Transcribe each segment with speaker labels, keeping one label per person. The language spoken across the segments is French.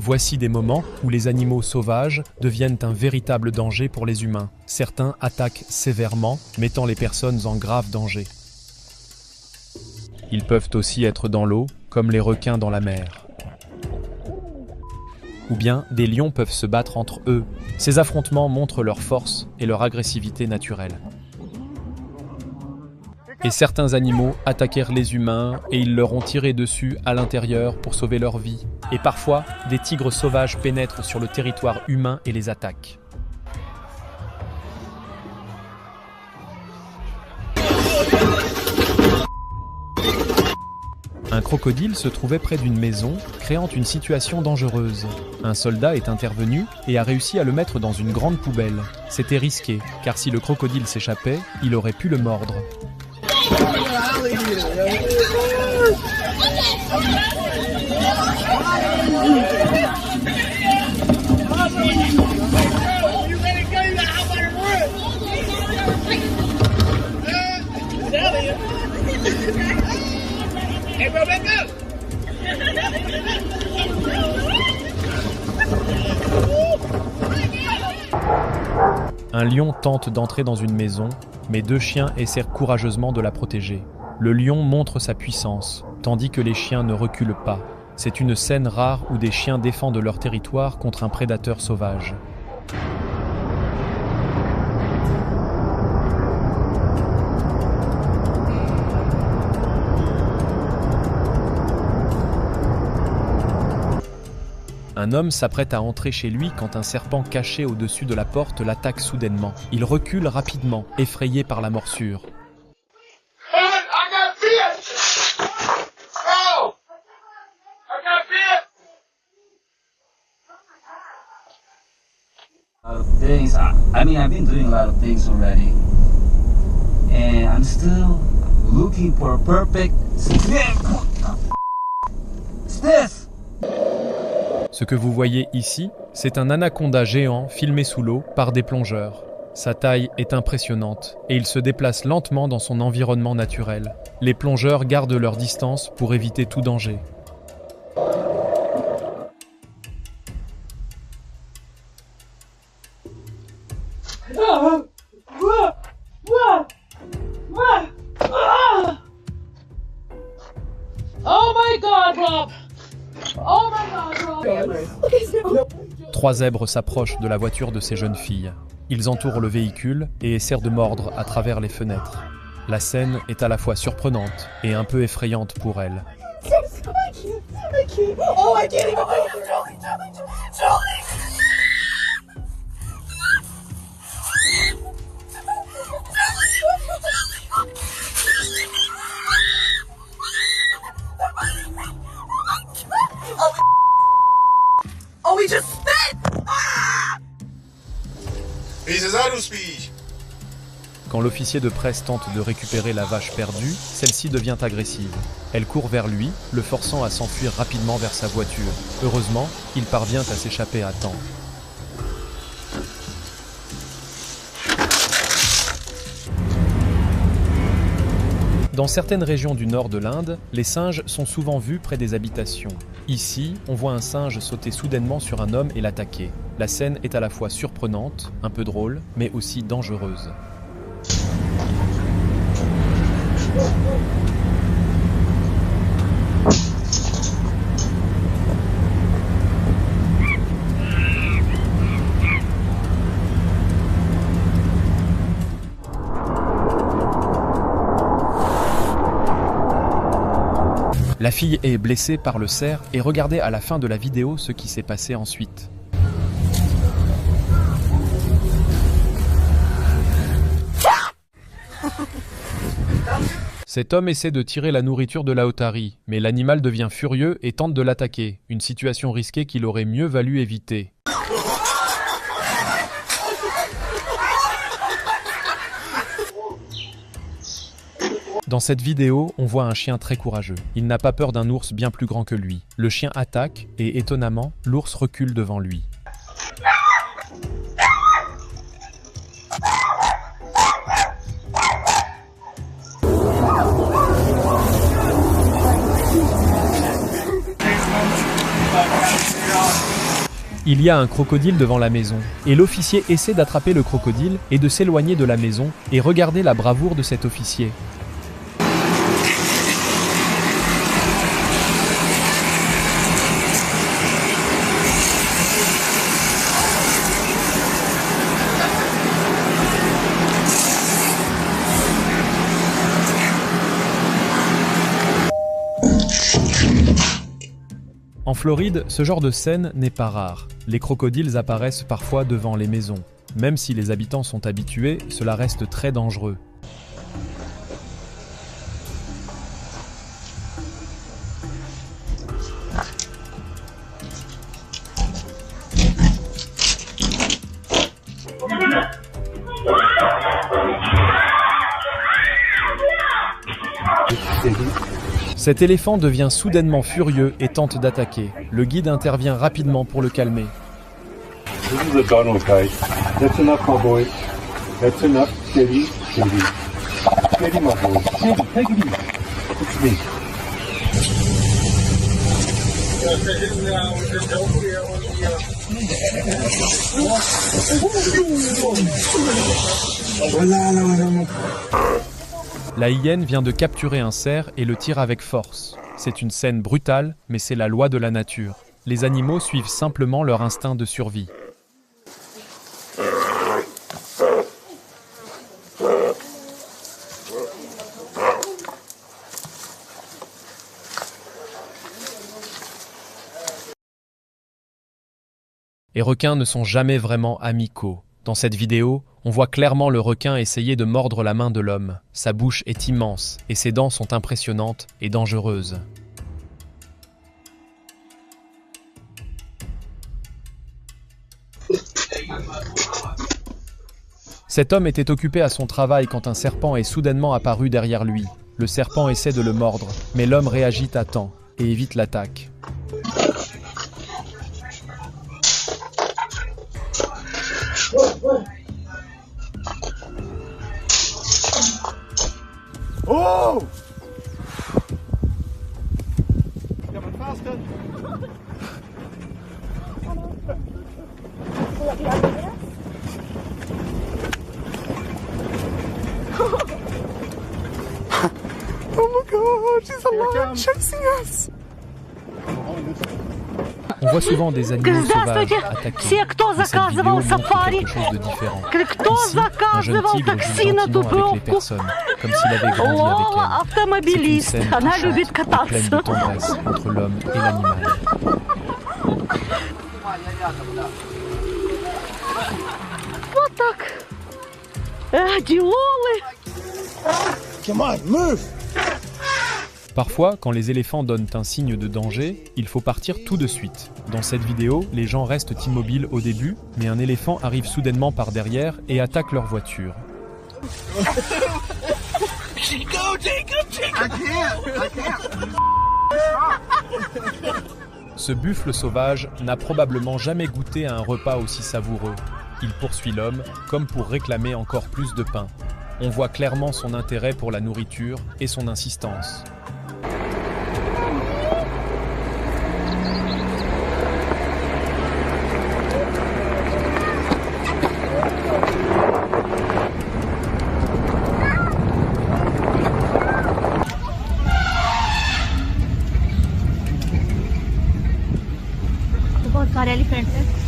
Speaker 1: Voici des moments où les animaux sauvages deviennent un véritable danger pour les humains. Certains attaquent sévèrement, mettant les personnes en grave danger. Ils peuvent aussi être dans l'eau, comme les requins dans la mer. Ou bien des lions peuvent se battre entre eux. Ces affrontements montrent leur force et leur agressivité naturelle. Et certains animaux attaquèrent les humains et ils leur ont tiré dessus à l'intérieur pour sauver leur vie. Et parfois, des tigres sauvages pénètrent sur le territoire humain et les attaquent. Un crocodile se trouvait près d'une maison, créant une situation dangereuse. Un soldat est intervenu et a réussi à le mettre dans une grande poubelle. C'était risqué, car si le crocodile s'échappait, il aurait pu le mordre. Un lion tente d'entrer dans une maison, mais deux chiens essaient courageusement de la protéger. Le lion montre sa puissance, tandis que les chiens ne reculent pas. C'est une scène rare où des chiens défendent leur territoire contre un prédateur sauvage. Un homme s'apprête à entrer chez lui quand un serpent caché au-dessus de la porte l'attaque soudainement. Il recule rapidement, effrayé par la morsure.
Speaker 2: I've been doing a lot of things already, and I'm still looking for a perfect stiff.
Speaker 1: Ce que vous voyez ici, c'est un anaconda géant filmé sous l'eau par des plongeurs. Sa taille est impressionnante et il se déplace lentement dans son environnement naturel. Les plongeurs gardent leur distance pour éviter tout danger.
Speaker 3: Oh my God, Rob! Oh my God, Rob!
Speaker 1: 3 zèbres s'approchent de la voiture de ces jeunes filles. Ils entourent le véhicule et essaient de mordre à travers les fenêtres. La scène est à la fois surprenante et un peu effrayante pour elles.
Speaker 3: Oh, I can't even believe it! Julie! Oh, we just spit!
Speaker 4: He's out of speed.
Speaker 1: Quand l'officier de presse tente de récupérer la vache perdue, celle-ci devient agressive. Elle court vers lui, le forçant à s'enfuir rapidement vers sa voiture. Heureusement, il parvient à s'échapper à temps. Dans certaines régions du nord de l'Inde, les singes sont souvent vus près des habitations. Ici, on voit un singe sauter soudainement sur un homme et l'attaquer. La scène est à la fois surprenante, un peu drôle, mais aussi dangereuse. La fille est blessée par le cerf et regardez à la fin de la vidéo ce qui s'est passé ensuite. Cet homme essaie de tirer la nourriture de la otarie, mais l'animal devient furieux et tente de l'attaquer, une situation risquée qu'il aurait mieux valu éviter. Dans cette vidéo, on voit un chien très courageux. Il n'a pas peur d'un ours bien plus grand que lui. Le chien attaque et, étonnamment, l'ours recule devant lui. Il y a un crocodile devant la maison, et l'officier essaie d'attraper le crocodile et de s'éloigner de la maison, et regardez la bravoure de cet officier. En Floride, ce genre de scène n'est pas rare. Les crocodiles apparaissent parfois devant les maisons. Même si les habitants sont habitués, cela reste très dangereux. Cet éléphant devient soudainement furieux et tente d'attaquer. Le guide intervient rapidement pour le calmer.
Speaker 5: This is a gun, okay? That's enough, my boy. That's enough. Steady, steady. Steady, my boy. Steady, take it easy. It's me.
Speaker 1: La hyène vient de capturer un cerf et le tire avec force. C'est une scène brutale, mais c'est la loi de la nature. Les animaux suivent simplement leur instinct de survie. Les requins ne sont jamais vraiment amicaux. Dans cette vidéo, on voit clairement le requin essayer de mordre la main de l'homme. Sa bouche est immense et ses dents sont impressionnantes et dangereuses. Cet homme était occupé à son travail quand un serpent est soudainement apparu derrière lui. Le serpent essaie de le mordre, mais l'homme réagit à temps et évite l'attaque.
Speaker 5: Oh! Oh my God, she's alive, chasing us!
Speaker 1: On voit souvent des animaux sauvages attaquer.
Speaker 6: Все, кто
Speaker 1: Mais cette vidéo
Speaker 6: заказывал
Speaker 1: montre
Speaker 6: сафари,
Speaker 1: quelque chose de différent.
Speaker 6: кто
Speaker 1: Ici, un jeune
Speaker 6: заказывал
Speaker 1: tigre
Speaker 6: такси
Speaker 1: joue
Speaker 6: на
Speaker 1: gentiment avec les
Speaker 6: дубровку.
Speaker 1: personnes, comme s'il avait grandi avec
Speaker 6: Лола
Speaker 1: elles. C'est une
Speaker 6: автомобилист,
Speaker 1: scène
Speaker 6: она
Speaker 1: touchante
Speaker 6: любит
Speaker 1: et pleine
Speaker 6: кататься.
Speaker 1: de tendresse entre l'homme et l'animal.
Speaker 6: Вот так. Дилолы.
Speaker 5: Come on, move!
Speaker 1: Parfois, quand les éléphants donnent un signe de danger, il faut partir tout de suite. Dans cette vidéo, les gens restent immobiles au début, mais un éléphant arrive soudainement par derrière et attaque leur voiture. Ce buffle sauvage n'a probablement jamais goûté à un repas aussi savoureux. Il poursuit l'homme, comme pour réclamer encore plus de pain. On voit clairement son intérêt pour la nourriture et son insistance.
Speaker 6: बहुत सारे एलिफेंट हैं.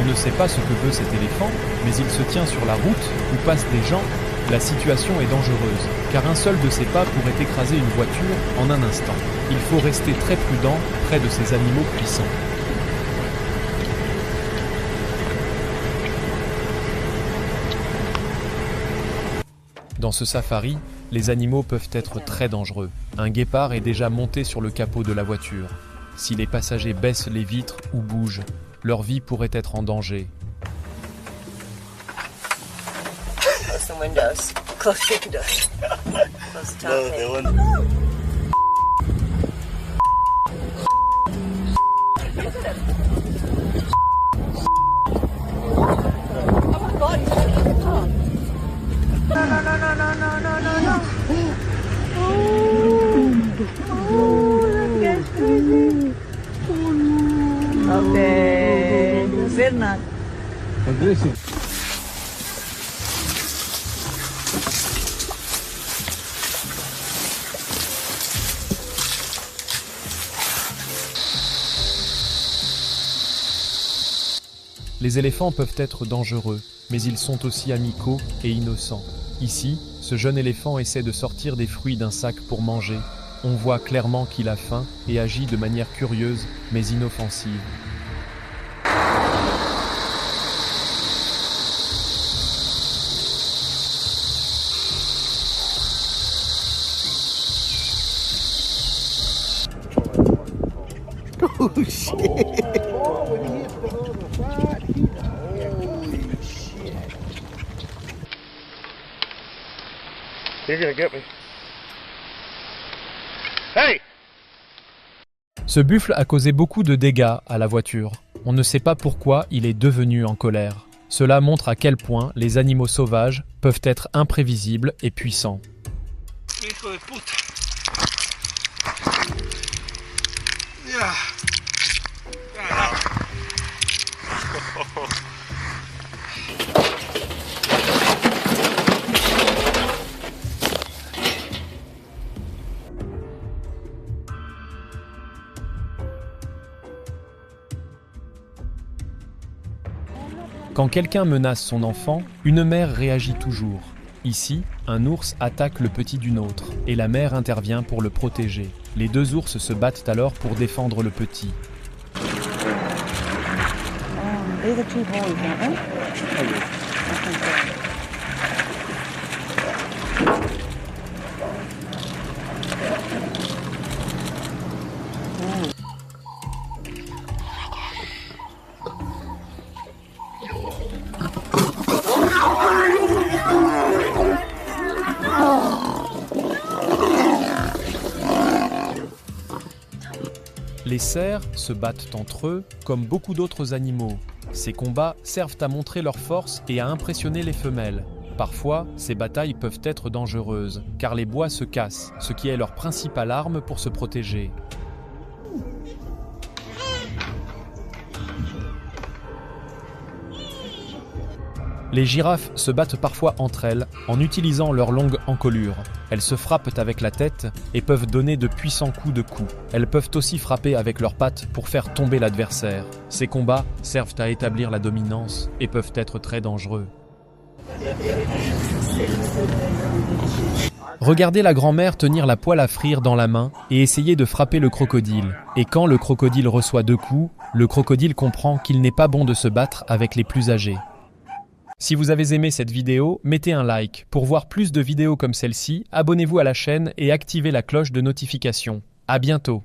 Speaker 1: On ne sait pas ce que veut cet éléphant, mais il se tient sur la route où passent des gens. La situation est dangereuse, car un seul de ses pas pourrait écraser une voiture en un instant. Il faut rester très prudent près de ces animaux puissants. Dans ce safari, les animaux peuvent être très dangereux. Un guépard est déjà monté sur le capot de la voiture. Si les passagers baissent les vitres ou bougent, leur vie pourrait être en danger.
Speaker 7: Close the windows. Close the windows. Close the top. Okay, Bernard.
Speaker 1: Les éléphants peuvent être dangereux, mais ils sont aussi amicaux et innocents. Ici, ce jeune éléphant essaie de sortir des fruits d'un sac pour manger. On voit clairement qu'il a faim et agit de manière curieuse mais inoffensive.
Speaker 8: Oh shit! You're gonna get me. Hey!
Speaker 1: Ce buffle a causé beaucoup de dégâts à la voiture. On ne sait pas pourquoi il est devenu en colère. Cela montre à quel point les animaux sauvages peuvent être imprévisibles et puissants.
Speaker 8: Hijo de puta. Yeah.
Speaker 1: Quand quelqu'un menace son enfant, une mère réagit toujours. Ici, un ours attaque le petit d'une autre, et la mère intervient pour le protéger. Les deux ours se battent alors pour défendre le petit. Les cerfs se battent entre eux comme beaucoup d'autres animaux. Ces combats servent à montrer leur force et à impressionner les femelles. Parfois, ces batailles peuvent être dangereuses, car les bois se cassent, ce qui est leur principale arme pour se protéger. Les girafes se battent parfois entre elles en utilisant leur longue encolure. Elles se frappent avec la tête et peuvent donner de puissants coups de cou. Elles peuvent aussi frapper avec leurs pattes pour faire tomber l'adversaire. Ces combats servent à établir la dominance et peuvent être très dangereux. Regardez la grand-mère tenir la poêle à frire dans la main et essayer de frapper le crocodile. Et quand le crocodile reçoit 2 coups, le crocodile comprend qu'il n'est pas bon de se battre avec les plus âgés. Si vous avez aimé cette vidéo, mettez un like. Pour voir plus de vidéos comme celle-ci, abonnez-vous à la chaîne et activez la cloche de notification. À bientôt.